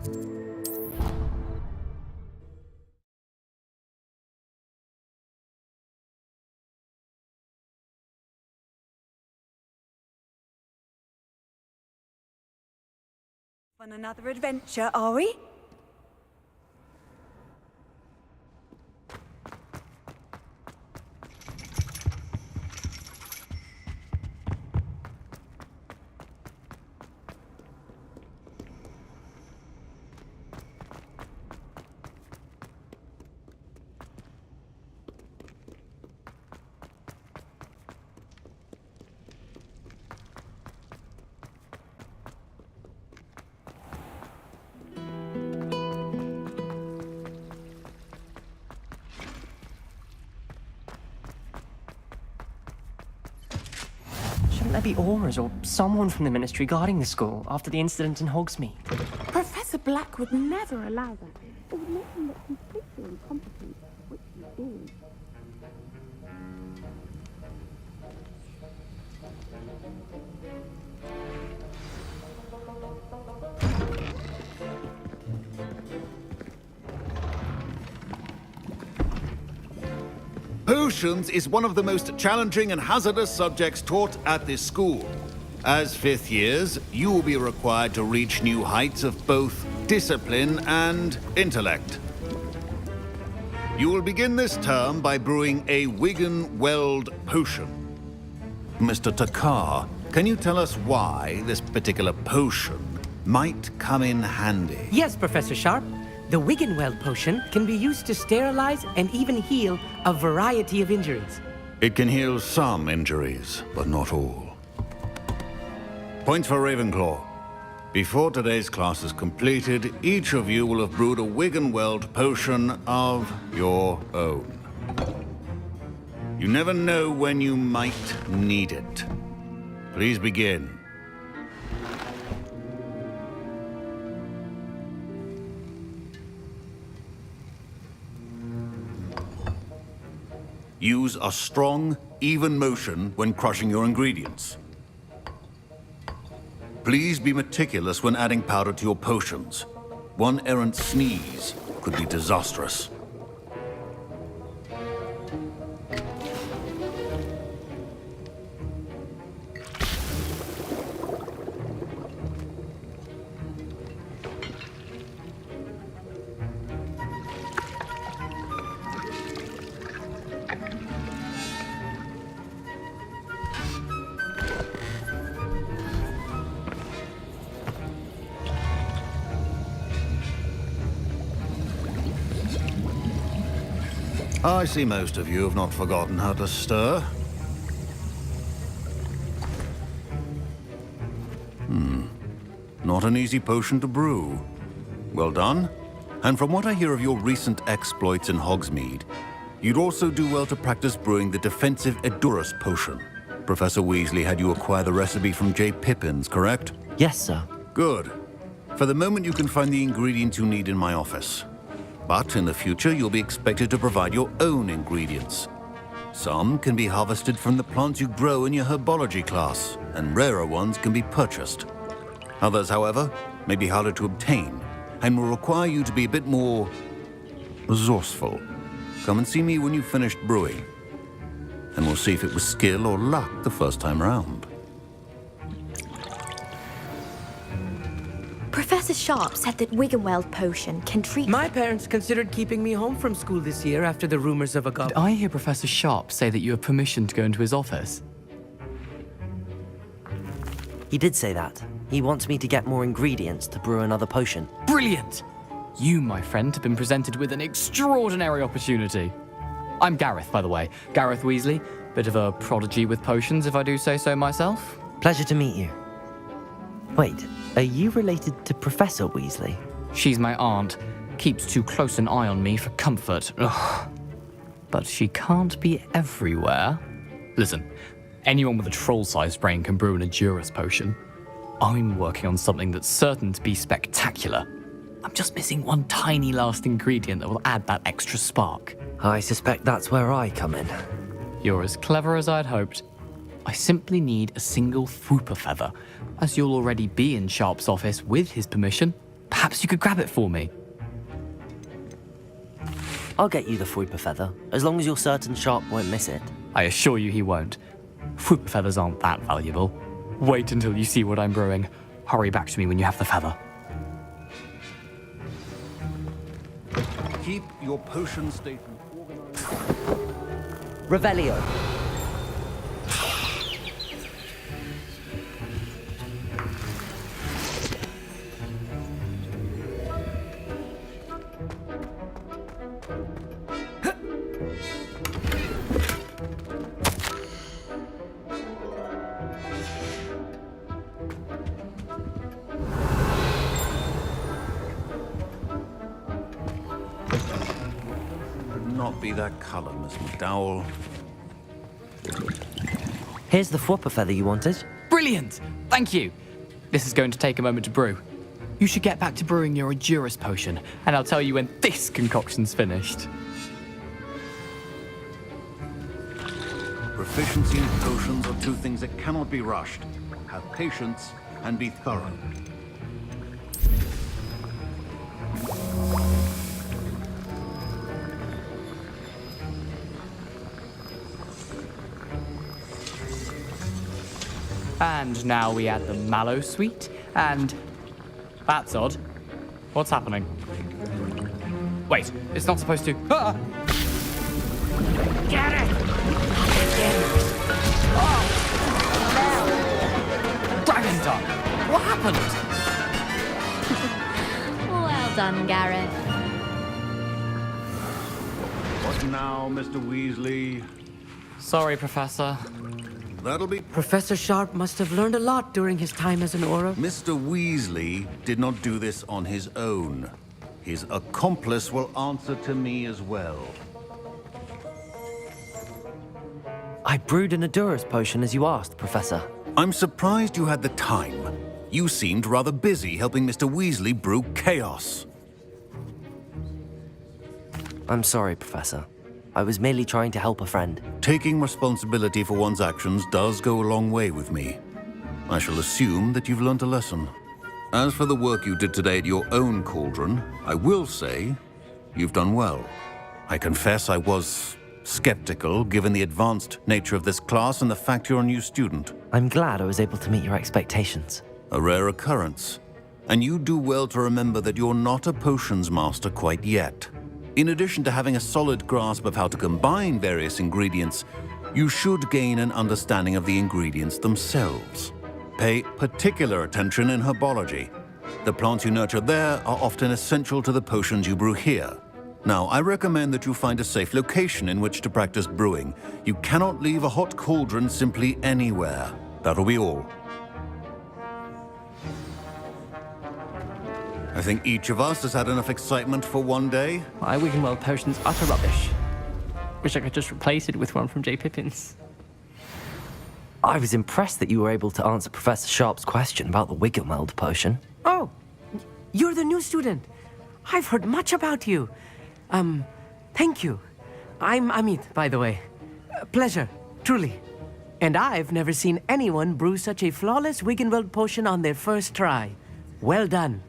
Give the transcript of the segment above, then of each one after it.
On another adventure, are we? Shouldn't there be aurors or someone from the Ministry guarding the school after the incident in Hogsmeade? Professor Black would never allow that. It would make him look completely incompetent, which he's doing. Potions is one of the most challenging and hazardous subjects taught at this school. As fifth years, you will be required to reach new heights of both discipline and intellect. You will begin this term by brewing a Wiggenweld potion. Mr. Takar, can you tell us why this particular potion might come in handy? Yes, Professor Sharp. The Wiggenweld potion can be used to sterilize and even heal a variety of injuries. It can heal some injuries, but not all. Points for Ravenclaw. Before today's class is completed, each of you will have brewed a Wiggenweld potion of your own. You never know when you might need it. Please begin. Use a strong, even motion when crushing your ingredients. Please be meticulous when adding powder to your potions. One errant sneeze could be disastrous. I see most of you have not forgotten how to stir. Not an easy potion to brew. Well done. And from what I hear of your recent exploits in Hogsmeade, you'd also do well to practice brewing the defensive Edurus potion. Professor Weasley had you acquire the recipe from J. Pippins, correct? Yes, sir. Good. For the moment, you can find the ingredients you need in my office. But in the future, you'll be expected to provide your own ingredients. Some can be harvested from the plants you grow in your herbology class, and rarer ones can be purchased. Others, however, may be harder to obtain, and will require you to be a bit more resourceful. Come and see me when you've finished brewing, and we'll see if it was skill or luck the first time round. Professor Sharp said that Wiggenweld potion can treat... My parents considered keeping me home from school this year after the rumors of a Did I hear Professor Sharp say that you have permission to go into his office? He did say that. He wants me to get more ingredients to brew another potion. Brilliant! You, my friend, have been presented with an extraordinary opportunity. I'm Gareth, by the way. Gareth Weasley. Bit of a prodigy with potions, if I do say so myself. Pleasure to meet you. Wait, are you related to Professor Weasley? She's my aunt. Keeps too close an eye on me for comfort. Ugh. But she can't be everywhere. Listen, anyone with a troll-sized brain can brew an Edurus potion. I'm working on something that's certain to be spectacular. I'm just missing one tiny last ingredient that will add that extra spark. I suspect that's where I come in. You're as clever as I'd hoped. I simply need a single Fwooper feather, as you'll already be in Sharp's office with his permission. Perhaps you could grab it for me. I'll get you the Fruiper Feather, as long as you're certain Sharp won't miss it. I assure you he won't. Fruit feathers aren't that valuable. Wait until you see what I'm brewing. Hurry back to me when you have the feather. Keep your potion statement organized. Revelio. Not be that color, Miss McDowell. Here's the Fruiper Feather you wanted. Brilliant! Thank you! This is going to take a moment to brew. You should get back to brewing your Edurus potion, and I'll tell you when this concoction's finished. Proficiency in potions are two things that cannot be rushed. Have patience and be thorough. And now we add the mallow sweet, and... That's odd. What's happening? Wait, it's not supposed to... Ah! Get it! Dragon Tongue! What happened? Well done, Gareth. What now, Mr. Weasley? Sorry, Professor. That'll be... Professor Sharp must have learned a lot during his time as an Auror. Mr. Weasley did not do this on his own. His accomplice will answer to me as well. I brewed an Edurus potion as you asked, Professor. I'm surprised you had the time. You seemed rather busy helping Mr. Weasley brew chaos. I'm sorry, Professor. I was merely trying to help a friend. Taking responsibility for one's actions does go a long way with me. I shall assume that you've learnt a lesson. As for the work you did today at your own cauldron, I will say you've done well. I confess I was skeptical, given the advanced nature of this class and the fact you're a new student. I'm glad I was able to meet your expectations. A rare occurrence. And you do well to remember that you're not a potions master quite yet. In addition to having a solid grasp of how to combine various ingredients, you should gain an understanding of the ingredients themselves. Pay particular attention in herbology. The plants you nurture there are often essential to the potions you brew here. Now, I recommend that you find a safe location in which to practice brewing. You cannot leave a hot cauldron simply anywhere. That'll be all. I think each of us has had enough excitement for one day. My Wiggenweld potion's utter rubbish. Wish I could just replace it with one from J. Pippin's. I was impressed that you were able to answer Professor Sharp's question about the Wiggenweld potion. Oh, you're the new student. I've heard much about you. Thank you. I'm Amit, by the way. Pleasure, truly. And I've never seen anyone brew such a flawless Wiggenweld potion on their first try. Well done.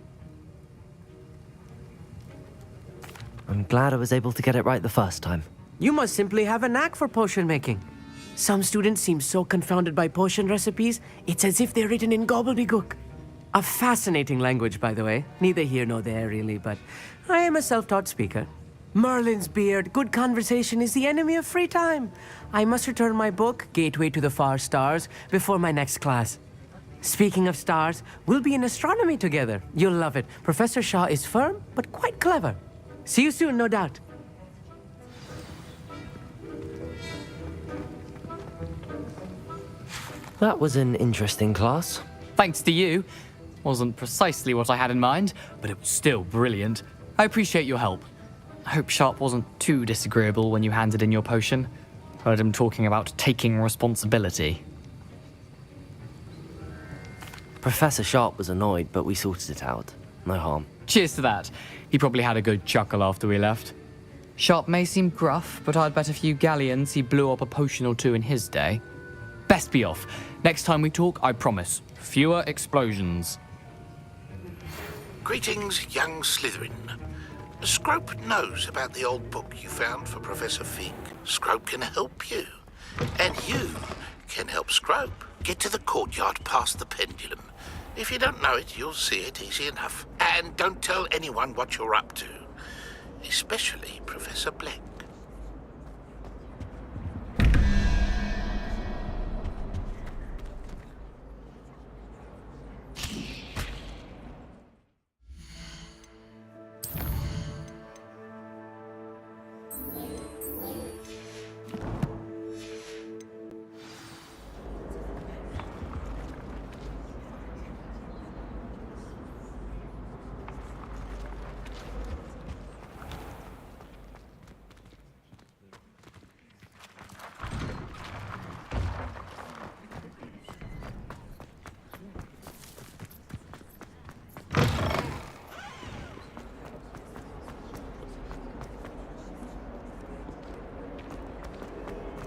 I'm glad I was able to get it right the first time. You must simply have a knack for potion making. Some students seem so confounded by potion recipes, it's as if they're written in gobbledygook. A fascinating language, by the way. Neither here nor there, really, but I am a self-taught speaker. Merlin's beard, good conversation is the enemy of free time. I must return my book, Gateway to the Far Stars, before my next class. Speaking of stars, we'll be in astronomy together. You'll love it. Professor Shaw is firm, but quite clever. See you soon, no doubt. That was an interesting class. Thanks to you. Wasn't precisely what I had in mind, but it was still brilliant. I appreciate your help. I hope Sharp wasn't too disagreeable when you handed in your potion. Heard him talking about taking responsibility. Professor Sharp was annoyed, but we sorted it out. No harm. Cheers to that. He probably had a good chuckle after we left. Sharp may seem gruff, but I'd bet a few galleons he blew up a potion or two in his day. Best be off. Next time we talk, I promise, fewer explosions. Greetings, young Slytherin. Scrope knows about the old book you found for Professor Fig. Scrope can help you. And you can help Scrope. Get to the courtyard past the pendulum. If you don't know it, you'll see it easy enough. And don't tell anyone what you're up to. Especially Professor Black.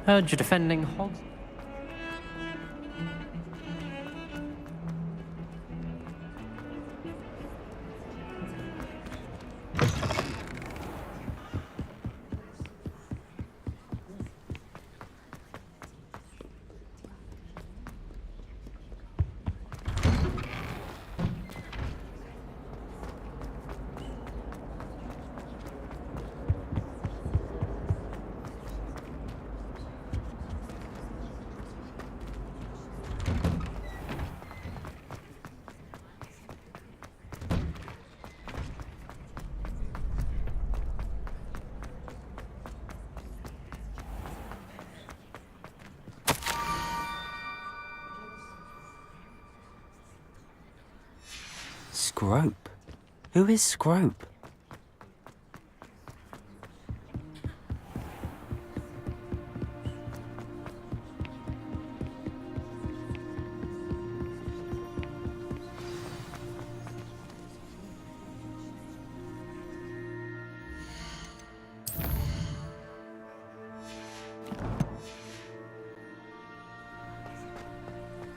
Heard you're defending Hogs. Scrope? Who is Scrope?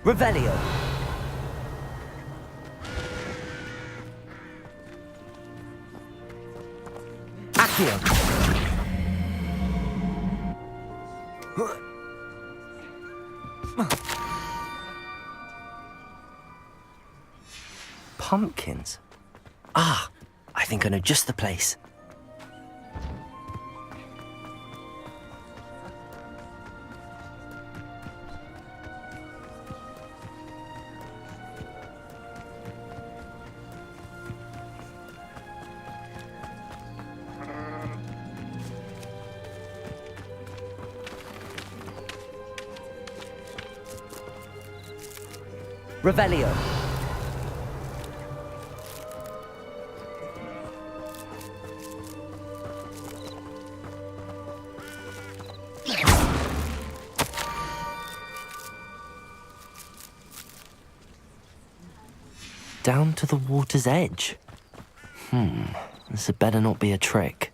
Revelio. Accio. Pumpkins. Ah, I think I know just the place. Revelio. Down to the water's edge. This had better not be a trick.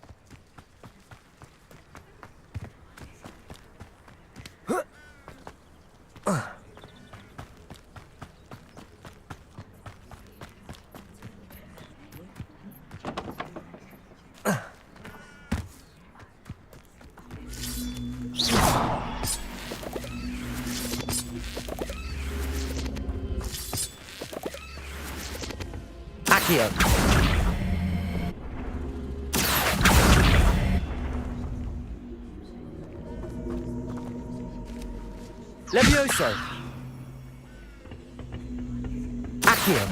Accio. Levioso. Accio.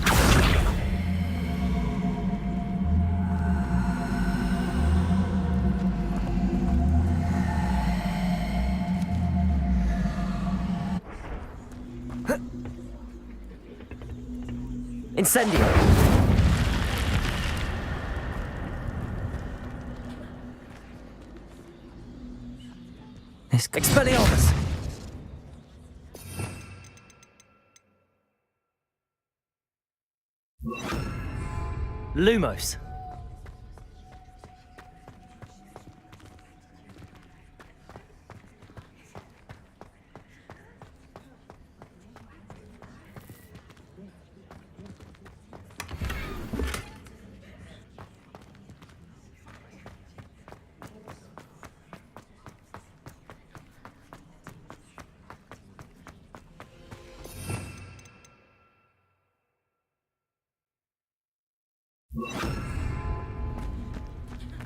Incendio. Expelliarmus! Lumos.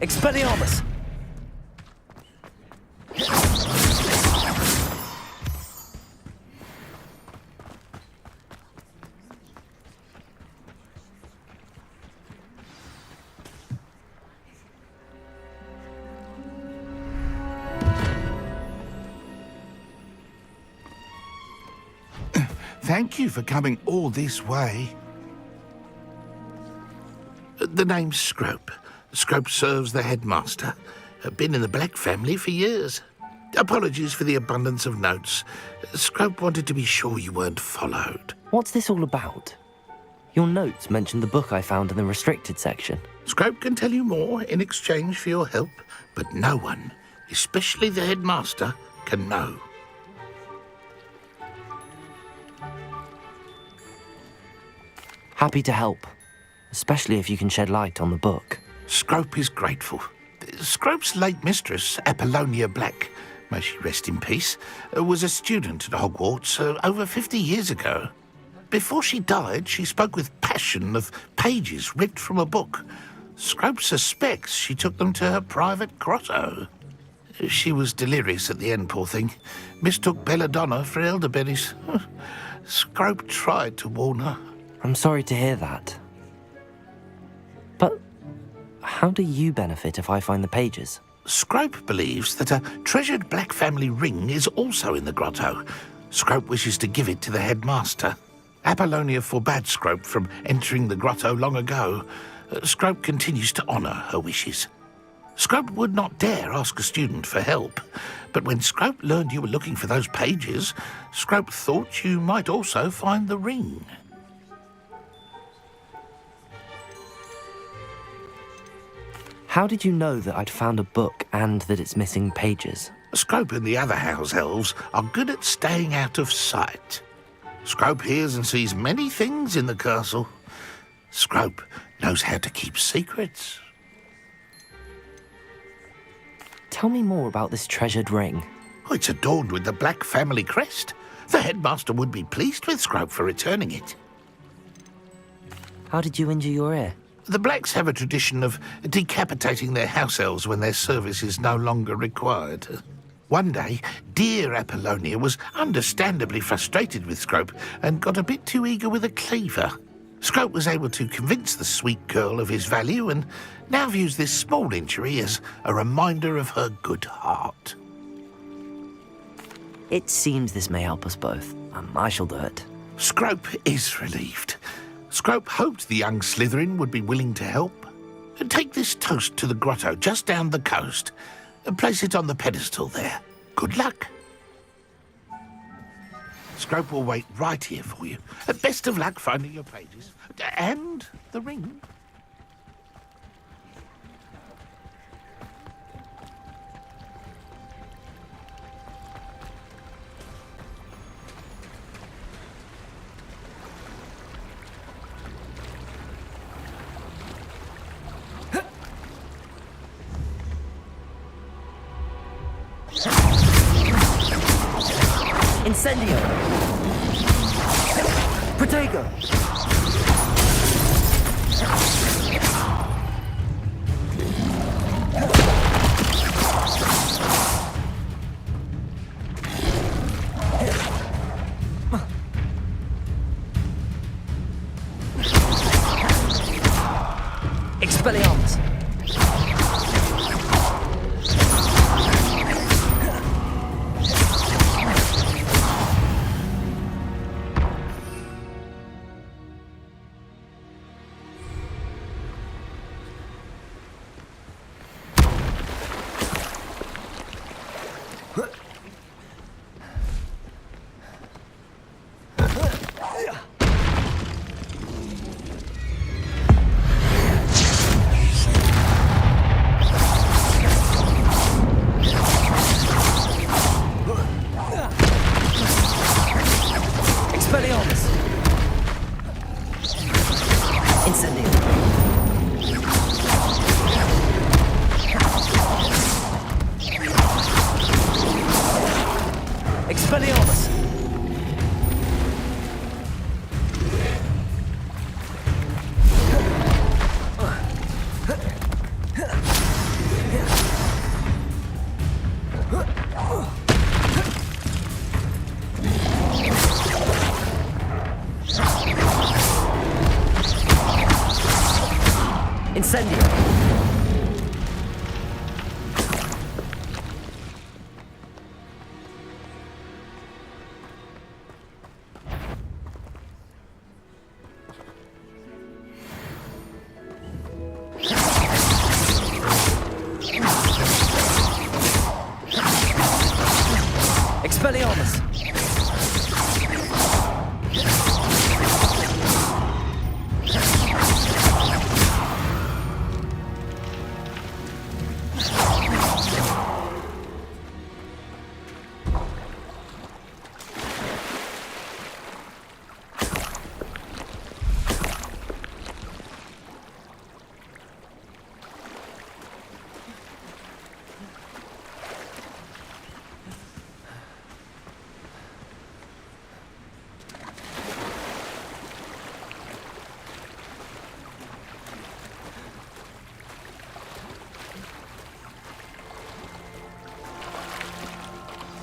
Expelliarmus! Thank you for coming all this way. The name's Scrope. Scrope serves the headmaster. Been in the Black family for years. Apologies for the abundance of notes. Scrope wanted to be sure you weren't followed. What's this all about? Your notes mentioned the book I found in the restricted section. Scrope can tell you more in exchange for your help, but no one, especially the headmaster, can know. Happy to help, especially if you can shed light on the book. Scrope is grateful. Scrope's late mistress, Apollonia Black, may she rest in peace, was a student at Hogwarts over 50 years ago. Before she died, she spoke with passion of pages ripped from a book. Scrope suspects she took them to her private grotto. She was delirious at the end, poor thing. Mistook belladonna for elderberries. Scrope tried to warn her. I'm sorry to hear that. But how do you benefit if I find the pages? Scrope believes that a treasured Black family ring is also in the grotto. Scrope wishes to give it to the headmaster. Apollonia forbade Scrope from entering the grotto long ago. Scrope continues to honour her wishes. Scrope would not dare ask a student for help, but when Scrope learned you were looking for those pages, Scrope thought you might also find the ring. How did you know that I'd found a book and that it's missing pages? Scrope and the other house elves are good at staying out of sight. Scrope hears and sees many things in the castle. Scrope knows how to keep secrets. Tell me more about this treasured ring. Oh, it's adorned with the Black family crest. The headmaster would be pleased with Scrope for returning it. How did you injure your ear? The Blacks have a tradition of decapitating their house elves when their service is no longer required. One day, dear Apollonia was understandably frustrated with Scrope and got a bit too eager with a cleaver. Scrope was able to convince the sweet girl of his value and now views this small injury as a reminder of her good heart. It seems this may help us both. I shall do it. Scrope is relieved. Scrope hoped the young Slytherin would be willing to help. Take this toast to the grotto just down the coast and place it on the pedestal there. Good luck. Scrope will wait right here for you. Best of luck finding your pages. And the ring. Incendio! Protego! Expelliarmus! Expelliarmus! Incendio! Expelliarmus! Incendio! Expelliarmus!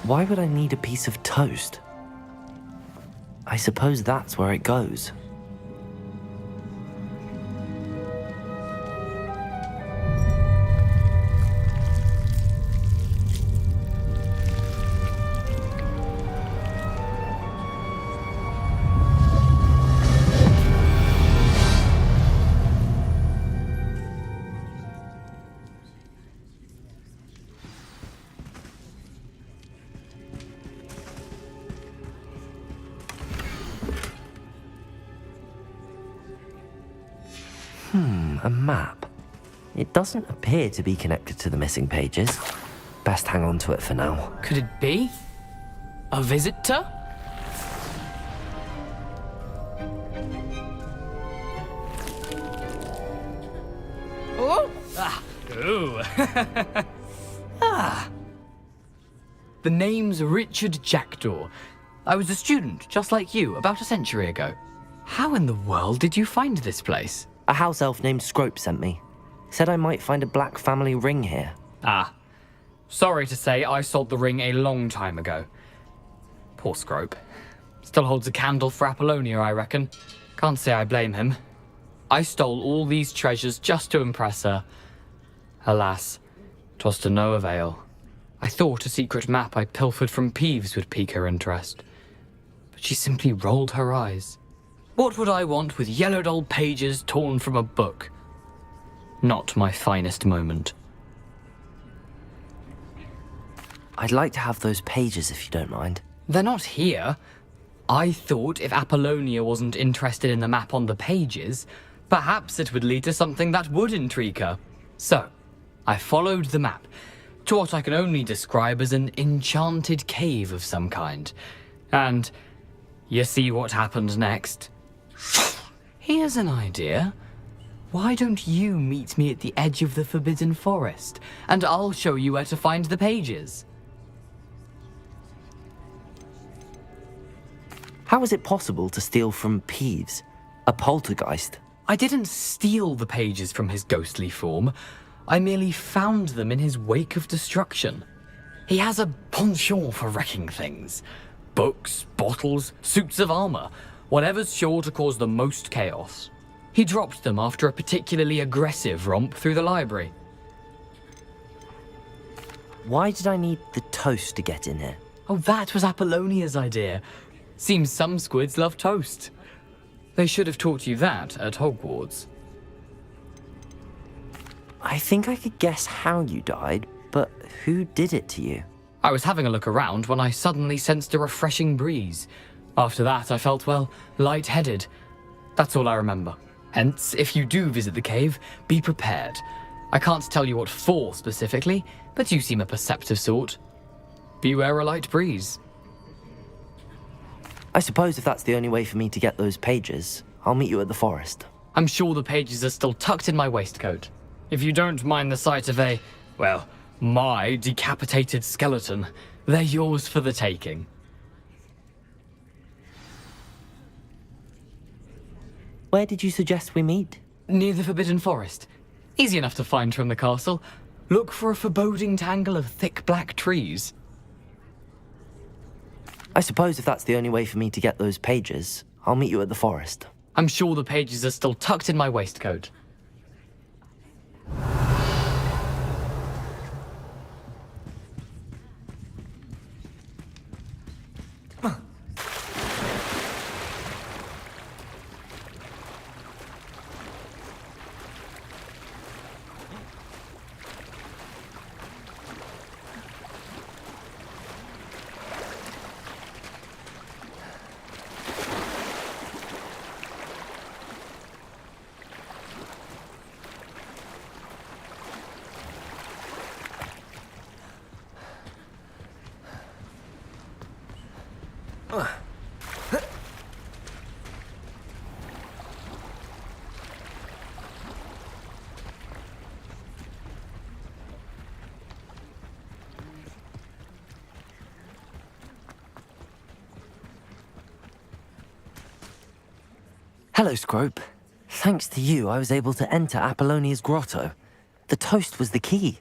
Why would I need a piece of toast? I suppose that's where it goes. A map. It doesn't appear to be connected to the missing pages. Best hang on to it for now. Could it be? A visitor? Oh! Ah! Ooh! Ah! The name's Richard Jackdaw. I was a student, just like you, about a century ago. How in the world did you find this place? A house elf named Scrope sent me. Said I might find a black family ring here. Ah. Sorry to say, I sold the ring a long time ago. Poor Scrope. Still holds a candle for Apollonia, I reckon. Can't say I blame him. I stole all these treasures just to impress her. Alas, 'twas to no avail. I thought a secret map I pilfered from Peeves would pique her interest. But she simply rolled her eyes. What would I want with yellowed old pages torn from a book? Not my finest moment. I'd like to have those pages if you don't mind. They're not here. I thought if Apollonia wasn't interested in the map on the pages, perhaps it would lead to something that would intrigue her. So, I followed the map to what I can only describe as an enchanted cave of some kind. And you see what happened next? Here's an idea. Why don't you meet me at the edge of the Forbidden Forest, and I'll show you where to find the pages. How is it possible to steal from Peeves, a poltergeist? I didn't steal the pages from his ghostly form. I merely found them in his wake of destruction. He has a penchant for wrecking things. Books, bottles, suits of armor, whatever's sure to cause the most chaos. He dropped them after a particularly aggressive romp through the library. Why did I need the toast to get in here? Oh, that was Apollonia's idea. Seems some squids love toast. They should have taught you that at Hogwarts. I think I could guess how you died, but who did it to you? I was having a look around when I suddenly sensed a refreshing breeze. After that, I felt, well, lightheaded. That's all I remember. Hence, if you do visit the cave, be prepared. I can't tell you what for specifically, but you seem a perceptive sort. Beware a light breeze. I suppose if that's the only way for me to get those pages, I'll meet you at the forest. I'm sure the pages are still tucked in my waistcoat. If you don't mind the sight of a, well, my decapitated skeleton, they're yours for the taking. Where did you suggest we meet? Near the Forbidden Forest. Easy enough to find from the castle. Look for a foreboding tangle of thick black trees. I suppose if that's the only way for me to get those pages, I'll meet you at the forest. I'm sure the pages are still tucked in my waistcoat. Hello, Scrope. Thanks to you, I was able to enter Apollonia's grotto. The toast was the key.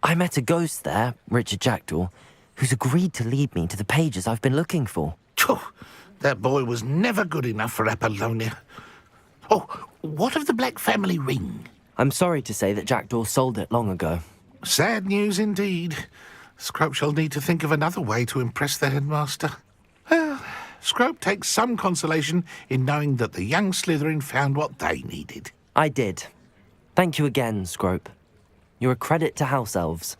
I met a ghost there, Richard Jackdaw, who's agreed to lead me to the pages I've been looking for. Phew, that boy was never good enough for Apollonia. Oh, what of the Black family ring? I'm sorry to say that Jackdaw sold it long ago. Sad news indeed. Scrope shall need to think of another way to impress the headmaster. Well, Scrope takes some consolation in knowing that the young Slytherin found what they needed. I did. Thank you again, Scrope. You're a credit to House Elves.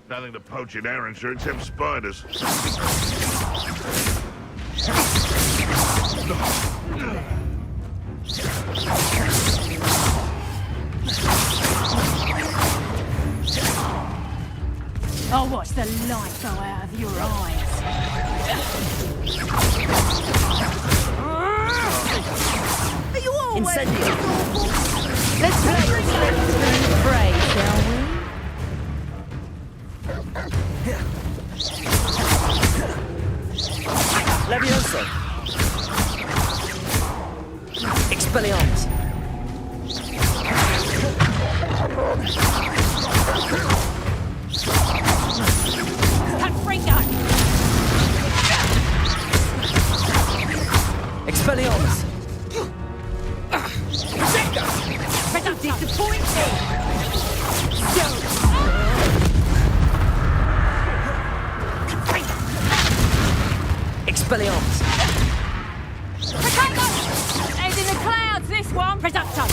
Nothing to poach in Arrowshire except spiders. I'll watch the light go out of your eyes. Are you all Incendio! Let's play and pray, shall we? Levioso! Expelliarmus! Confringo! Expelliarmus! Better disappointing! Expelliarmus! Potato! Head in the clouds, this one! Reducto!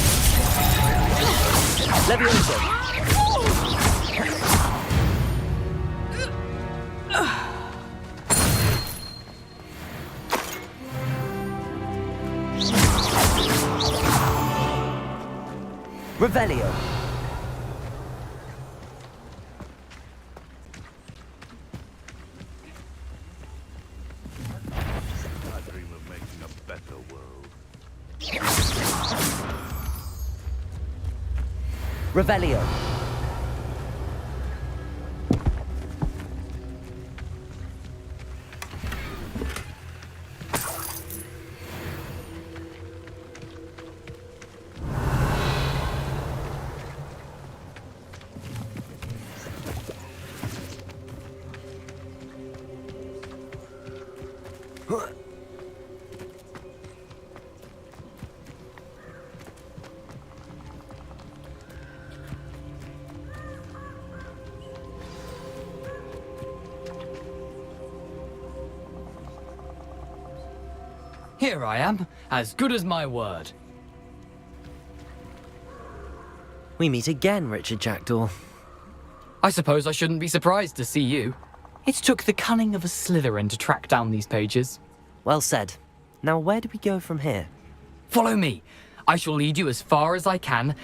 Levioso! Revelio! I dream of making a better world. Revelio! Here I am, as good as my word. We meet again, Richard Jackdaw. I suppose I shouldn't be surprised to see you. It took the cunning of a Slytherin to track down these pages. Well said. Now where do we go from here? Follow me. I shall lead you as far as I can,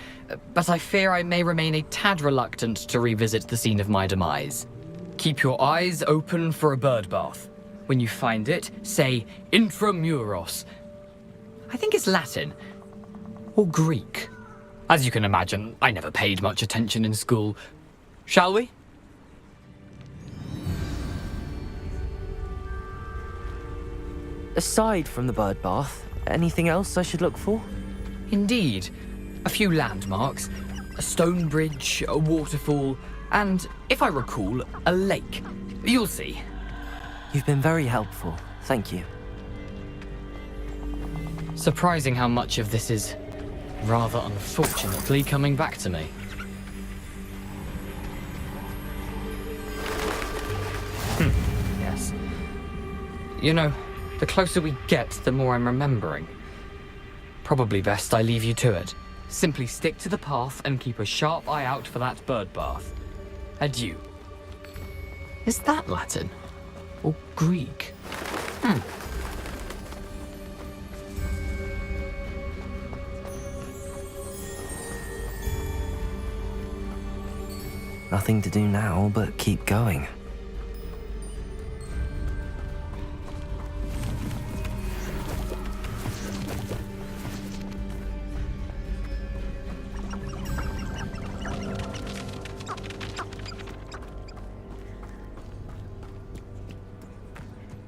but I fear I may remain a tad reluctant to revisit the scene of my demise. Keep your eyes open for a bird bath. When you find it, say intramuros. I think it's Latin. Or Greek. As you can imagine, I never paid much attention in school. Shall we? Aside from the bird bath, anything else I should look for? Indeed. A few landmarks, a stone bridge, a waterfall, and, if I recall, a lake. You'll see. You've been very helpful. Thank you. Surprising how much of this is, rather unfortunately, coming back to me. Yes. You know, the closer we get, the more I'm remembering. Probably best I leave you to it. Simply stick to the path and keep a sharp eye out for that bird bath. Adieu. Is that Latin? Or Greek? Nothing to do now but keep going.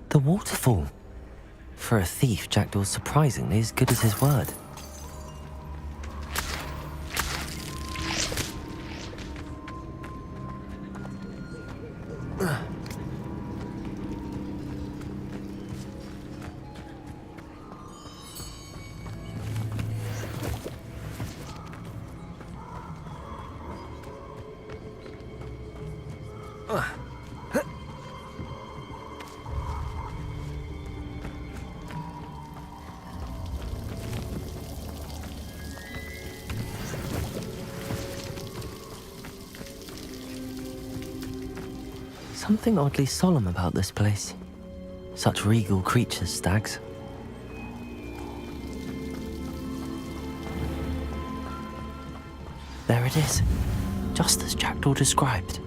The waterfall. For a thief, Jackdaw's surprisingly as good as his word. Something oddly solemn about this place. Such regal creatures, stags. There it is, just as Jackdaw described.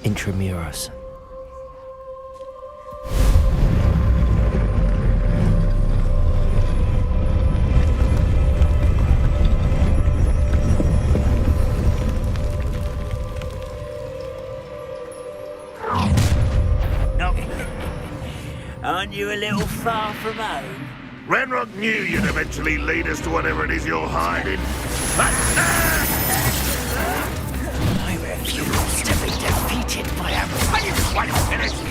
Intramuros. Aren't you a little far from home? Ranrock knew you'd eventually lead us to whatever it is you're hiding. I refuse to be defeated by a... Are you quite finished?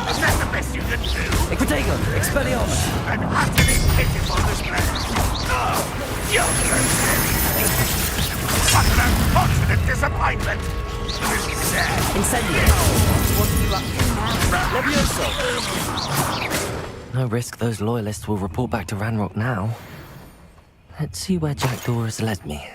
Is that the best you can do? Protagonist, Expelliarmus! An utterly pitiful display. Oh, you're what an unfortunate disappointment! Incendio! What are you up to now? Levioso! No risk those loyalists will report back to Ranrock now. Let's see where Jackdaw has led me.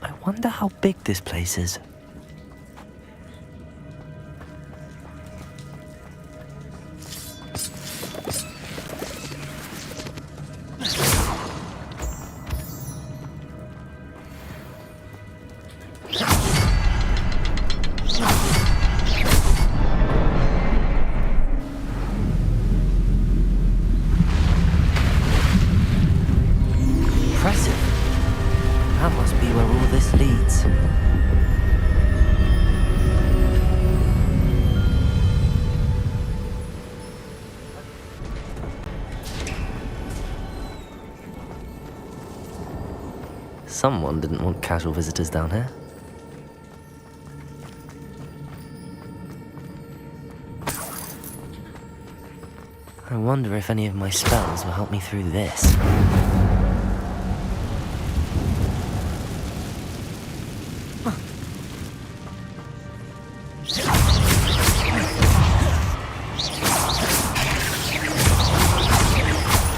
I wonder how big this place is. Impressive. That must be where all this leads. Someone didn't want casual visitors down here. I wonder if any of my spells will help me through this.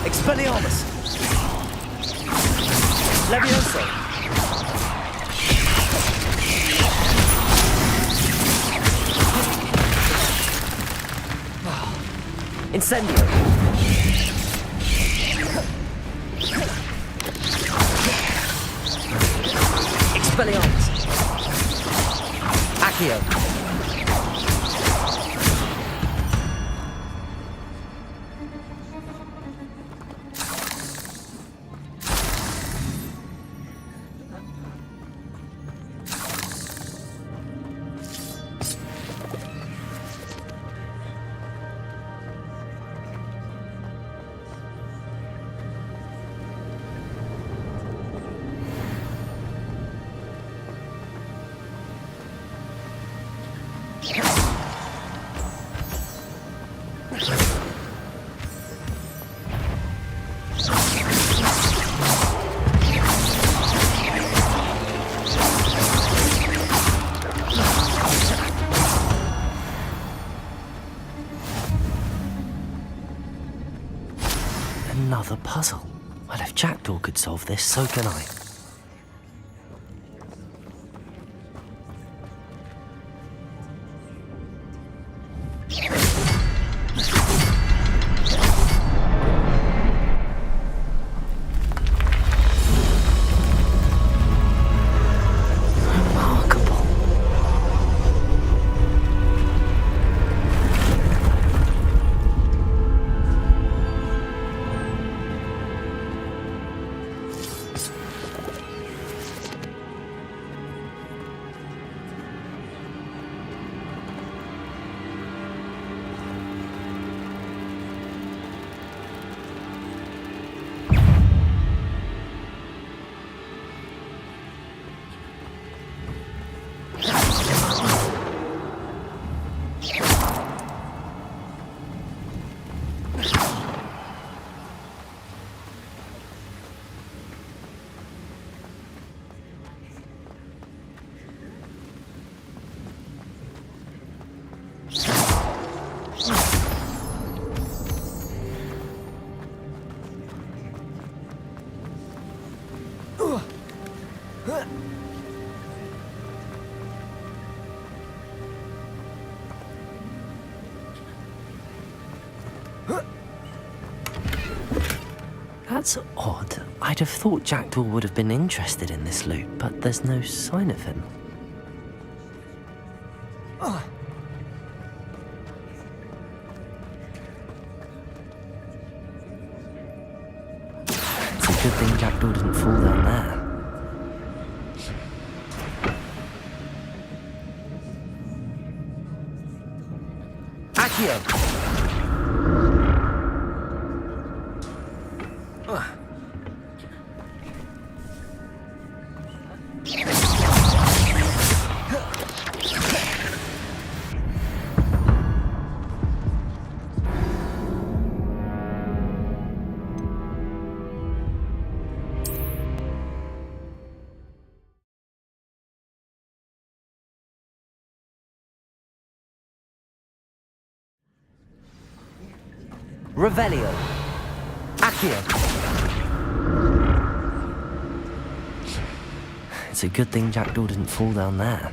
Expelliarmus! Levioso! Incendio! Expelliarmus! Accio! Another puzzle. Well, if Jackdaw could solve this, so can I. That's odd. I'd have thought Jackdaw would have been interested in this loot, but there's no sign of him. It's a good thing Jackdaw didn't fall down there. Accio! Revelio. Accio. It's a good thing Jackdaw didn't fall down there.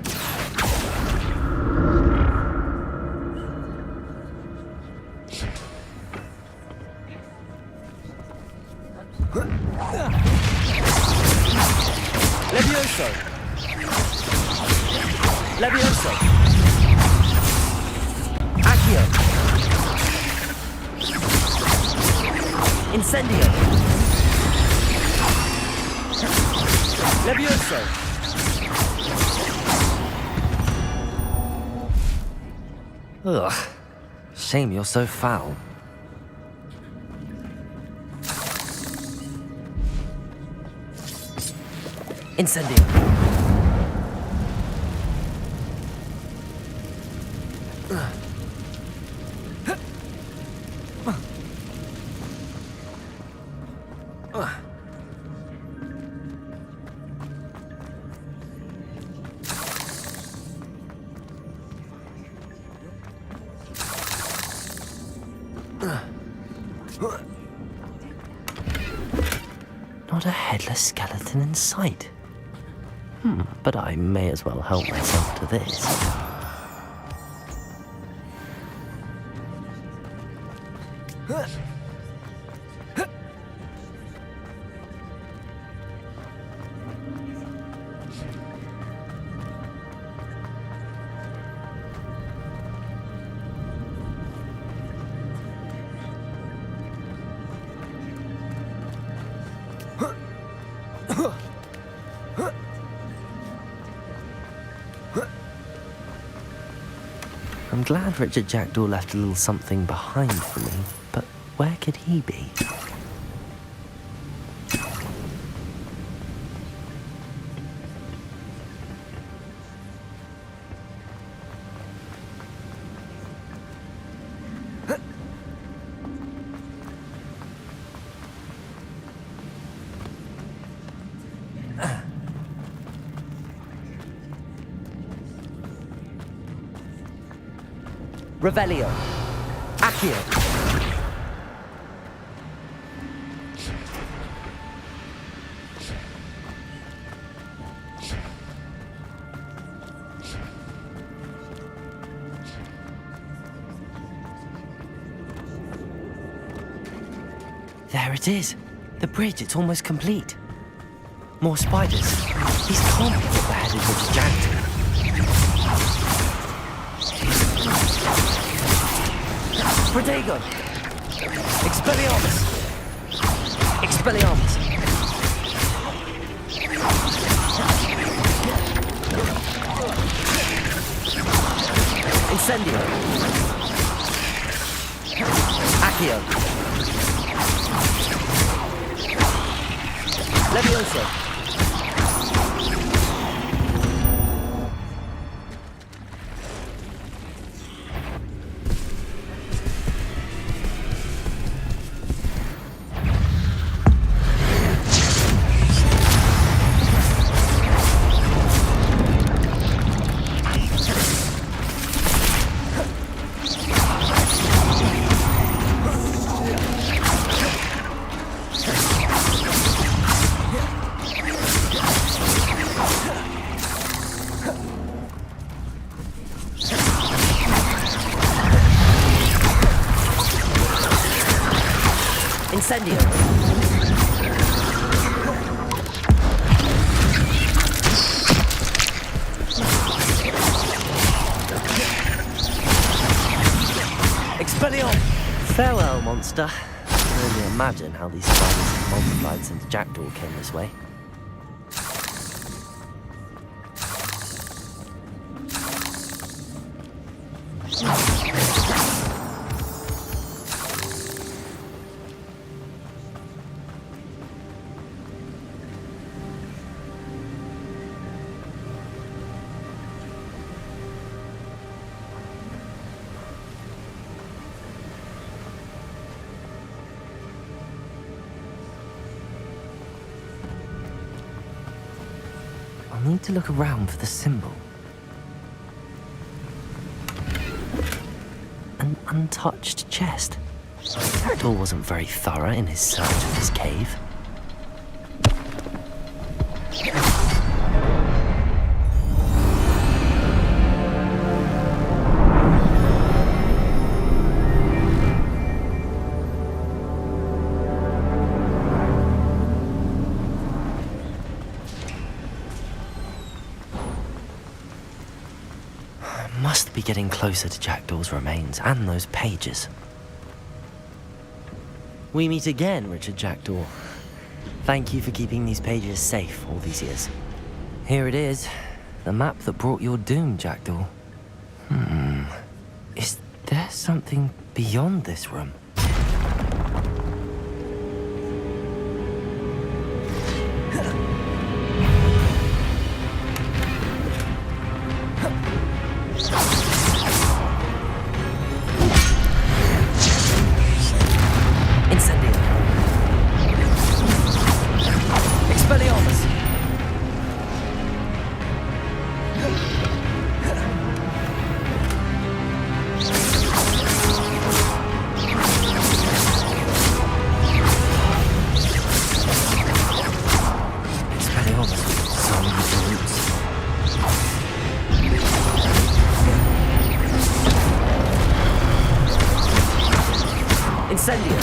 Levioso. Levioso. Accio. Incendio. Levioso. Ugh. Shame you're so foul. Incendio. Not a headless skeleton in sight. But I may as well help myself to this. I'm glad Richard Jackdaw left a little something behind for me, but where could he be? Revelio. Accio. There it is. The bridge, it's almost complete. More spiders. These can't be what the head is Richard Jackdaw. Protego! Expelliarmus! Expelliarmus! Incendio! Accio! Levioso! Incendio! Expellion! Farewell, monster. I can only imagine how these spiders have multiplied since Jackdaw came this way. I'll need to look around for the symbol. An untouched chest. Jackdaw wasn't very thorough in his search of his cave. Must be getting closer to Jackdaw's remains and those pages. We meet again, Richard Jackdaw. Thank you for keeping these pages safe all these years. Here it is, the map that brought your doom, Jackdaw. Is there something beyond this room? Incendio!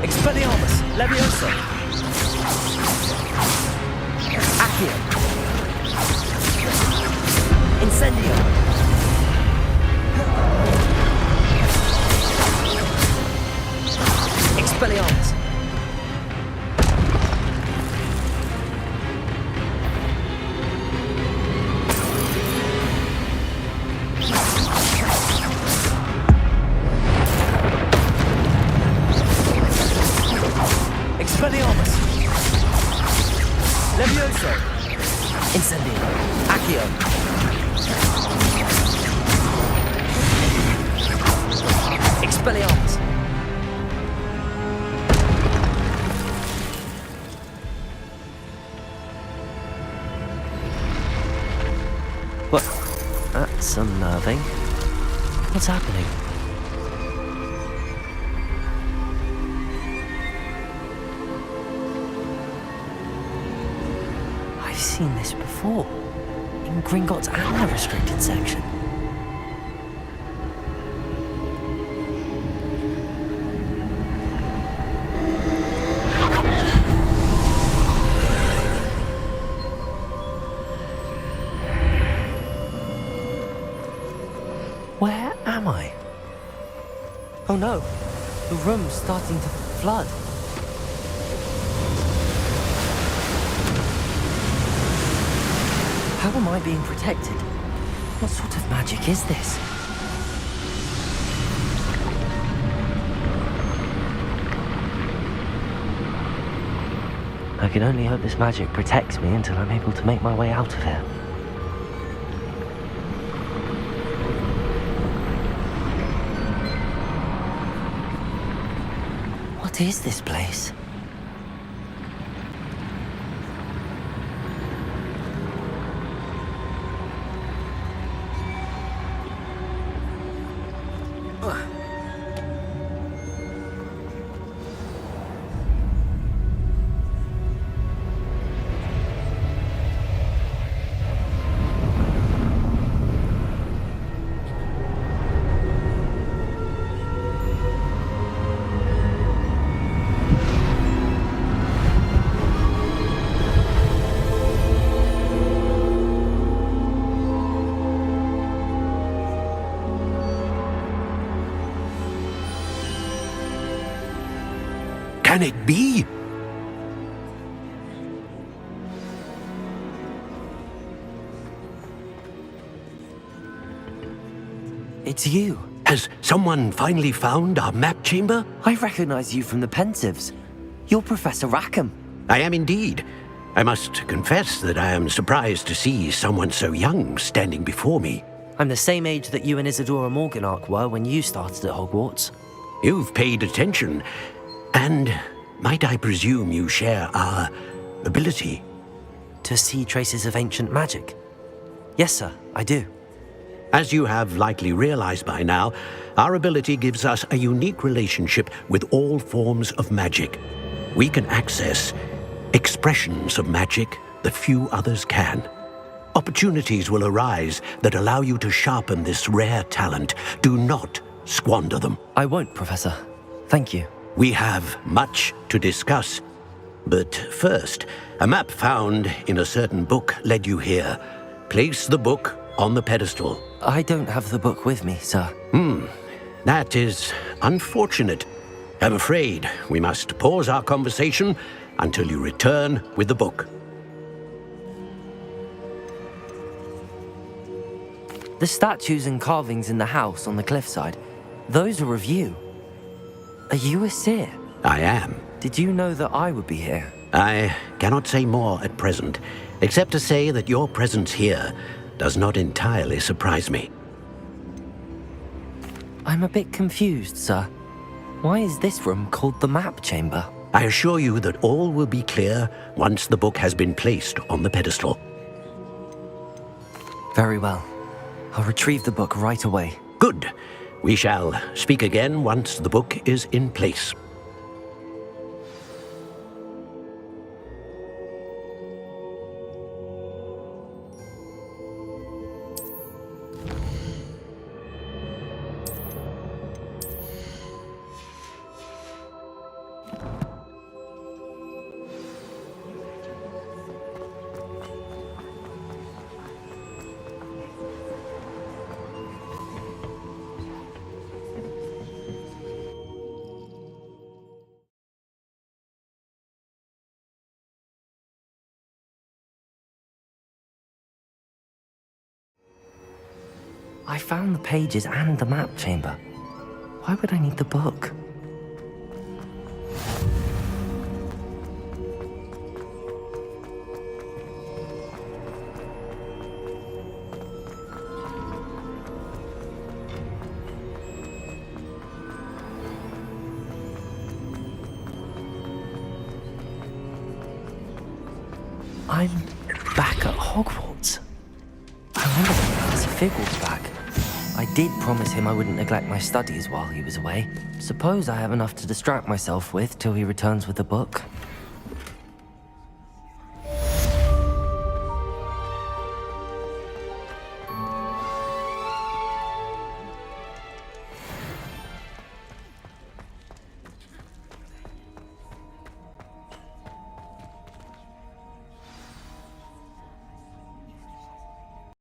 Expelliarmus! Levioso! Accio! Incendio! Expelliarmus! Expelliarmus! Levioso! Incendio! Accio! Expelliarmus! What? That's unnerving. What's happening? I've seen this before. In Gringotts and the restricted section. Where am I? Oh no, the room's starting to flood. How am I being protected? What sort of magic is this? I can only hope this magic protects me until I'm able to make my way out of here. What is this place? Can it be? It's you. Has someone finally found our map chamber? I recognize you from the Pensives. You're Professor Rackham. I am indeed. I must confess that I am surprised to see someone so young standing before me. I'm the same age that you and Isadora Morganach were when you started at Hogwarts. You've paid attention. And might I presume you share our ability? To see traces of ancient magic? Yes, sir, I do. As you have likely realized by now, our ability gives us a unique relationship with all forms of magic. We can access expressions of magic that few others can. Opportunities will arise that allow you to sharpen this rare talent. Do not squander them. I won't, Professor. Thank you. We have much to discuss. But first, a map found in a certain book led you here. Place the book on the pedestal. I don't have the book with me, sir. That is unfortunate. I'm afraid we must pause our conversation until you return with the book. The statues and carvings in the house on the cliffside, those are of you. Are you a seer? I am. Did you know that I would be here? I cannot say more at present, except to say that your presence here does not entirely surprise me. I'm a bit confused, sir. Why is this room called the map chamber? I assure you that all will be clear once the book has been placed on the pedestal. Very well. I'll retrieve the book right away. Good. We shall speak again once the book is in place. I found the pages and the map chamber. Why would I need the book? I'm back at Hogwarts. I wonder if Professor Fig will be back. I did promise him I wouldn't neglect my studies while he was away. Suppose I have enough to distract myself with till he returns with the book.